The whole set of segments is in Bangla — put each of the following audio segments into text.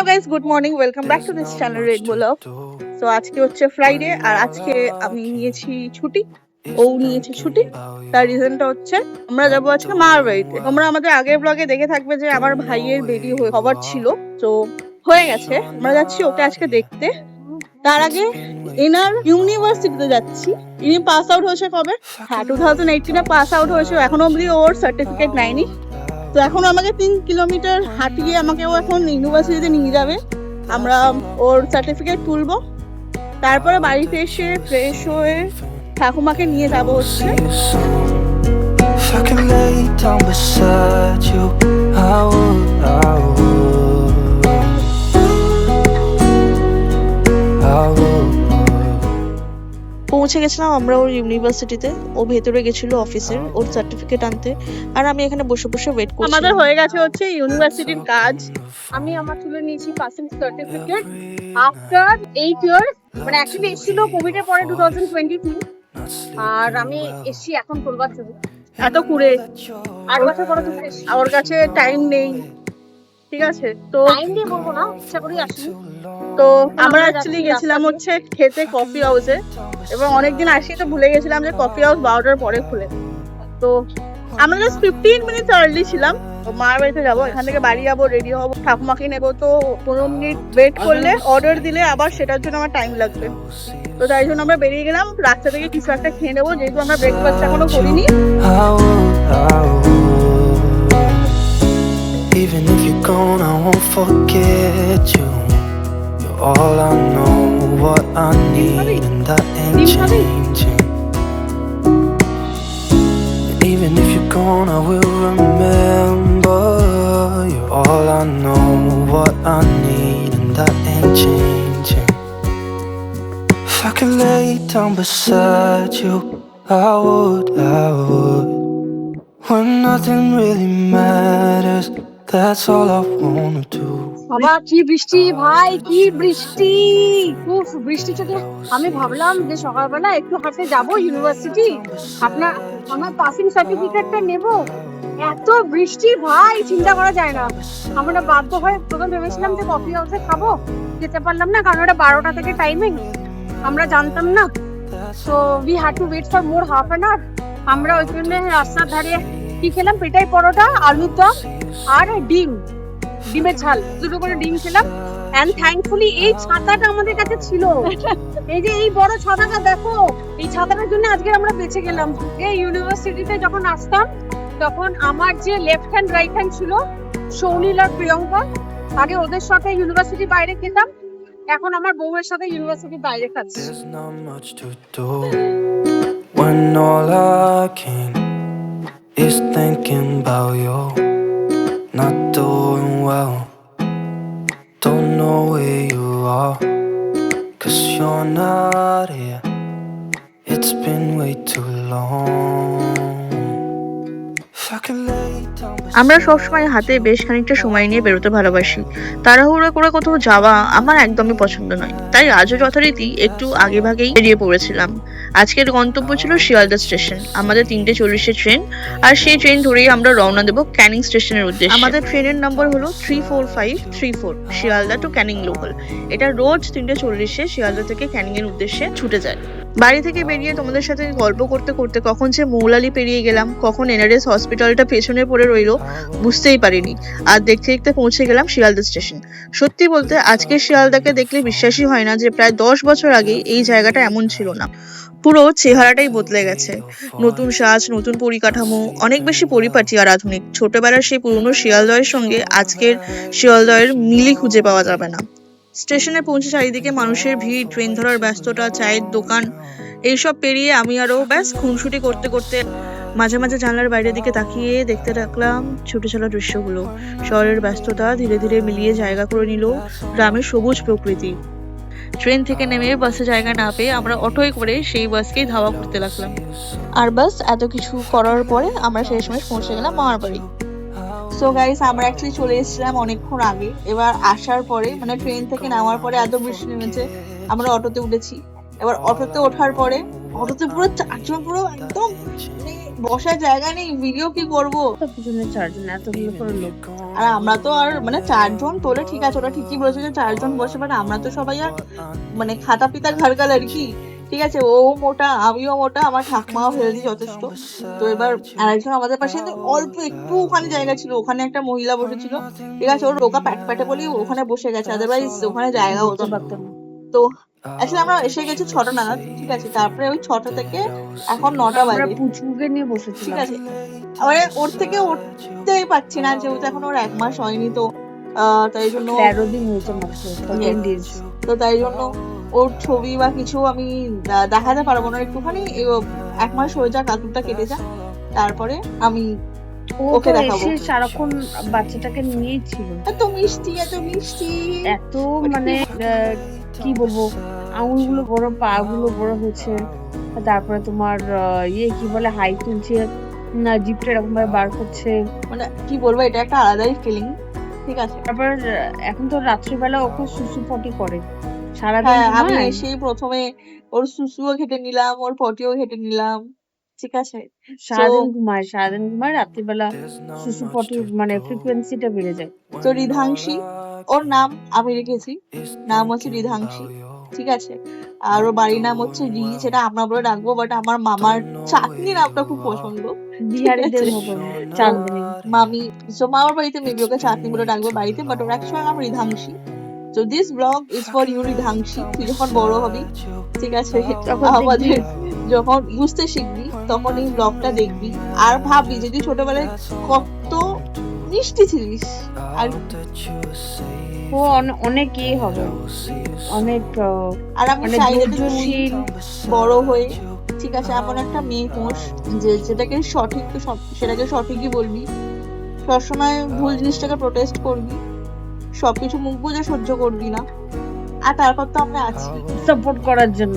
Guys, good morning, welcome back to this channel red blog. So আজকে হচ্ছে ফ্রাইডে আর আজকে আমি নিয়েছি ছুটি, ও নিয়েছি ছুটি। তার রিজনটা হচ্ছে আমরা যাবো আজকে মার বাড়িতে। তোমরা আমাদের আগের ব্লগে দেখে থাকবে যে আমার ভাইয়ের বেবি হবার ছিল, তো হয়ে গেছে। আমরা যাচ্ছি ওকে আজকে দেখতে। তার আগে এনার ইউনিভার্সিটিতে যাচ্ছি। ইনি পাস আউট হয়েছে কবে? হ্যাঁ, 2018 পাস আউট হয়েছে, এখনো অব্দি ওর সার্টিফিকেট নেয়নি। তো এখন আমাকে 3 কিলোমিটার হাঁটিয়ে আমাকে ও এখন ইউনিভার্সিটিতে নিয়ে যাবে। আমরা ওর সার্টিফিকেট তুলবো, তারপরে বাড়িতে এসে ফ্রেশ হয়ে ঠাকুমাকে নিয়ে যাবো হচ্ছে। পৌঁছে গেছিলাম আমরা ওর ইউনিভার্সিটিতে। ও ভেতরে গেছিল অফিসের ওর সার্টিফিকেট আনতে, আর আমি এখানে বসে বসে ওয়েট করছি। আমাদের হয়ে গেছে হচ্ছে ইউনিভার্সিটির কাজ। আমি আমার তুলে নিয়েছি পাসিং সার্টিফিকেট আফটার 8 ইয়ার্স। মানে অ্যাকচুয়ালি এসেছিল কোভিড এর পরে 2022, আর আমি এসেছি এখন তোলবার জন্য। এত কুড়ে 8 বছর পরে তো আমার কাছে টাইম নেই, ঠিক আছে? তো টাইম দিয়ে বলবো না, ইচ্ছা করেই আসি। তো আমরা অ্যাকচুয়ালি গেছিলাম হচ্ছে খেতে কফি হাউসে, এবং অনেকদিন আসি তো ভুলে গেছিলাম যে কফি হাউস 12টার পরে খুলে। তো আমরা জাস্ট 15 মিনিট আর্লি ছিলাম। মার বাড়িতে যাবো, এখান থেকে বাড়ি যাবো, রেডি হবো, ঠাকুমাকে নেবো। তো 15 মিনিট ওয়েট করলে অর্ডার দিলে আবার সেটার জন্য আমার টাইম লাগবে। তো তাই জন্য আমরা বেরিয়ে গেলাম, রাস্তা থেকে কিছু একটা খেয়ে নেবো, যেহেতু আমরা ব্রেকফাস্ট এখনো করিনি। Even if you're gone, I won't forget you. You're all I know, what I need, and that ain't changing. And even if you're gone, I will remember. You're all I know, what I need, and that ain't changing. If I could lay down beside you, I would. When nothing really matters, that's all I wanna do. বাবা কি বৃষ্টি, ভাই কি বৃষ্টি, খুব বৃষ্টি চোখে। আমি ভাবলাম যে সকালবেলা একটু হাঁটতে যাব ইউনিভার্সিটি, আমার পাসিং সার্টিফিকেটটা নেব। এত বৃষ্টি ভাই, চিন্তা করা যায় না। আমরা বাধ্য হয়ে প্রথম ভেবেছিলাম যে কফি হাউসে খাবো, যেতে পারলাম না কারণ ওটা 12টা থেকে টাইমিং, আমরা জানতাম না। So we had to wait for more half an hour. আমরা ওই জন্য রাস্তার ধারে কি খেলাম, পেটাই পরোটা, আলুর দম আর ডিমের ঝাল, দুটো করে ডিম খেলাম। এন্ড থ্যাঙ্কফুলি এই ছাতাটা আমাদের কাছে ছিল। এই যে এই বড় ছাতাটা দেখো, এই ছাতাটার জন্য আজকে আমরা বেঁচে গেলাম। এই ইউনিভার্সিটিতে যখন আসতাম তখন আমার যে লেফট হ্যান্ড রাইট হ্যান্ড ছিল সৌনীল আর প্রিয়ঙ্কা, আগে ওদের সাথে ইউনিভার্সিটি বাইরে খেতাম, এখন আমার বউয়ের সাথে ইউনিভার্সিটি বাইরে খাচ্ছি। When all I can is thinking about you, not doing well, don't know where you are, 'cause you're not here, it's been way too long. If I could lay down. আমরা সবসময় হাতে বেশ খানিকটা সময় নিয়ে বেরোতে ভালোবাসি। তাড়াহুড়ো করে কোথাও যাওয়া আমার একদমই পছন্দ নয়, তাই আজও যথারীতি একটু আগে ভাগেই বেরিয়ে পড়েছিলাম। আজকের গন্তব্য ছিল শিয়ালদা স্টেশন। আমাদের 3:40 ট্রেন, আর সেই ট্রেন ধরেই আমরা রওনা দেবো ক্যানিং স্টেশনের উদ্দেশ্যে। আমাদের ট্রেনের নম্বর হলো 34534, শিয়ালদা টু ক্যানিং লোকাল। এটা রোজ 3:40 শিয়ালদা থেকে ক্যানিং এর উদ্দেশ্যে ছুটে যায়। বাড়ি থেকে বেরিয়ে তোমাদের সাথে গল্প করতে করতে কখন যে মৌলালি পেরিয়ে গেলাম, কখন এনআরএস হসপিটালটা পেছনে পড়ে রইলো বুঝতেই পারিনি। আর দেখতে দেখতে পৌঁছে গেলাম শিয়ালদা স্টেশন। সত্যি বলতে আজকে শিয়ালদাকে দেখলে বিশ্বাসই হয় না যে প্রায় 10 বছর আগে এই জায়গাটা এমন ছিল না। পুরো চেহারাটাই বদলে গেছে, নতুন সাজ, নতুন পরিকাঠামো, অনেক বেশি পরিপাটি আর আধুনিক। ছোটবেলার সেই পুরনো শিয়ালদহের সঙ্গে আজকের শিয়ালদহের মিলই খুঁজে পাওয়া যাবে না। স্টেশনে পৌঁছে চারিদিকে মানুষের ভিড়, ট্রেন ধরার ব্যস্ততা, চায়ের দোকান, এইসব পেরিয়ে আমি আরো ব্যাস খুনসুটি করতে করতে মাঝে মাঝে জানলার বাইরের দিকে তাকিয়ে দেখতে থাকলাম ছোট ছোট দৃশ্যগুলো। শহরের ব্যস্ততা ধীরে ধীরে মিলিয়ে জায়গা করে নিল গ্রামের সবুজ প্রকৃতি। ট্রেন থেকে নেমে বাসে জায়গা না পেয়ে আমরা অটোয় করে সেই বাসকেই ধাওয়া করতে লাগলাম। আর বাস এত কিছু করার পরে আমরা সেই সময় পৌঁছে গেলাম মামার বাড়ি। সো গাইস, আমরা অ্যাকচুয়ালি চলে এসেছিলাম অনেকক্ষণ আগে। এবার আসার পরে মানে ট্রেন থেকে নামার পরে এত বৃষ্টি নেমেছে, আমরা অটোতে উঠেছি। এবার অটোতে ওঠার পরে অটোতে পুরো চারজন পুরো একদম বসার জায়গা নেই, ভিডিও কি করবো? পিছনে 4 জন, এতগুলো করে লোক। আর আমরা তো আর মানে 4 জন তোলে, ঠিক আছে ওরা ঠিকই বলেছে যে 4 জন বসে, বাট আমরা তো সবাই আর মানে খাতা পিতা ঘাড়গাল আর কি, ঠিক আছে। ও মোটা, আমিও মোটা, আমার ঠাকমাও হেলদি যথেষ্ট। তো এবার আরেকজন আমাদের পাশে অল্প একটু ওখানে জায়গা ছিল, ওখানে একটা মহিলা বসেছিল, ঠিক আছে। ওর রোগা প্যাট প্যাটে বলেই ওখানে বসে গেছে, আদারওয়াইজ ওখানে জায়গা হতো না। তো আসলে আমরা এসে গেছি 6টা নাগাদ, ঠিক আছে। তারপরে ওই 6টা থেকে এখন 9টা আমরা বাজে, পুচকুকে নিয়ে ঠিক বসেছিলাম। আছে। মানে ওর থেকে উঠতেই পারছি না, যেহেতু এখন ওর 1 মাস হয়নি, তো তাই জন্য 13 দিন হয়েছে মাত্র, 13 days। তো তাই জন্য ওর ছবি বা কিছু আমি দেখাতে পারবো না, একটুখানি 1 মাস হয়ে যাক, আতুরটা কেটে যাক, তারপরে আমি ওকে দেখাবো। এসে সারাক্ষণ বাচ্চাটাকে নিয়েই ছিল, এত মিষ্টি, এত মিষ্টি, এত মানে কি বলবো, আঙুলগুলো বড়, পা গুলো বড় হয়েছে। তারপরে তোমার কি বলে, হাই তুলছে না, জিপটা এরকম ভাবে বার করছে, মানে কি বলবো, এটা একটা আলাদাই ফিলিং, ঠিক আছে। তারপর এখন তো রাত্রিবেলা ওকে সুসু পটি করে সারাদিন। হ্যাঁ, আমি এসেই প্রথমে ওর সুসুও ঘেটে নিলাম, ওর পটিও ঘেটে নিলাম, ঠিক আছে। সারাদিন ঘুমায়, রাত্রিবেলা সুসু পটি মানে ফ্রিকোয়েন্সিটা বেড়ে যায়। তো রিধাংশী ওর নাম আমি রেখেছি, নাম হচ্ছে রিধাংশী, ঠিক আছে। আর ওর বাড়ির নাম হচ্ছে রি, সেটা আমরা বলে ডাকবো, বাট আমার মামার চাঁদনি নামটা খুব পছন্দ, বিহারিদের মতো চাঁদনি। মামি, সো মামার বাড়িতে মেবি ওকে চাঁদনি বলে ডাকবো বাড়িতে, বাট ওর অ্যাকচুয়াল নাম রিধাংশী। তো this blog is for you Ridhanshi, তুই যখন বড় হবি, ঠিক আছে, আমাদের যখন বুঝতে শিখবি, তখন এই ব্লগটা দেখবি আর ভাববি যদি ছোটবেলায় কত মিষ্টি ছিলিস। আর ও অনেক হবে, অনেক। আর আমি চাই যাতে তুই বড় হয়ে, ঠিক আছে, এমন একটা মেয়ে হোস যেটাকে সঠিক, তো সেটাকে সঠিকই বলবি, সবসময় ভুল জিনিসটাকে প্রোটেস্ট করবি, সবকিছু মুখ বুঝে সহ্য করবি না। আর তারপর তো আমরা আছি সাপোর্ট করার জন্য।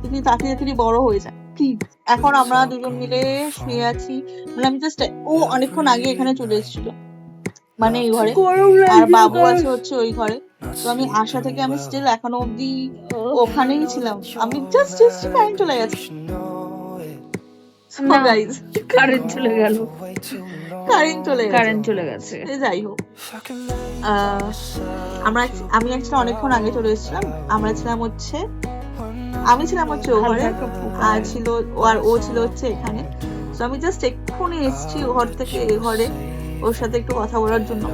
তুই তাড়াতাড়ি বড় হয়ে যা প্লিজ। এখন আমরা দুজন মিলে শুয়ে আছি, মানে আমি জাস্ট, ও অনেকক্ষণ আগে এখানে চলে এসেছিল, মানে এই ঘরে, আর বাবু আছে হচ্ছে ওই ঘরে। তো আমি আসা থেকে আমি স্টিল এখনো অব্দি ওখানেই ছিলাম, আমি জাস্ট কারেন্ট চলে গেছে, কারেন্ট চলে গেল, কারেন্ট চলে গেছে। যাই হোক, আমি অ্যাকচুয়ালি অনেকক্ষণ আগে চলে এসেছিলাম। আমি ছিলাম হচ্ছে ও ঘরে, আর ছিল ও ছিল হচ্ছে এখানে। তো আমি জাস্ট এক্ষুনি এসেছি ও ঘর থেকে এ ঘরে ওর সাথে একটু কথা বলার জন্য,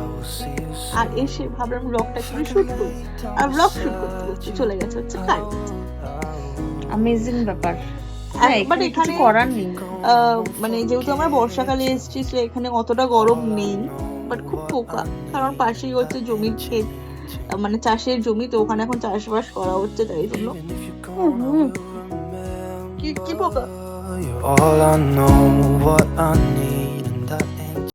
আর এসে ভাবলাম ব্লগটা একটু শুট করি, আর ব্লগ শুট করতে করতে চলে গেছে হচ্ছে কারেন্ট। অ্যামেজিং ব্যাপার। বাট এখানে করার নেই, মানে যেহেতু আমরা বর্ষাকালে এসেছি, এখানে অতটা গরম নেই, বাট খুব পোকা, কারণ পাশেই হচ্ছে জমির ক্ষেত, মানে চাষের জমি, তো ওখানে এখন চাষবাস করা হচ্ছে, তাই জন্য কি পোকা। All I know, what I need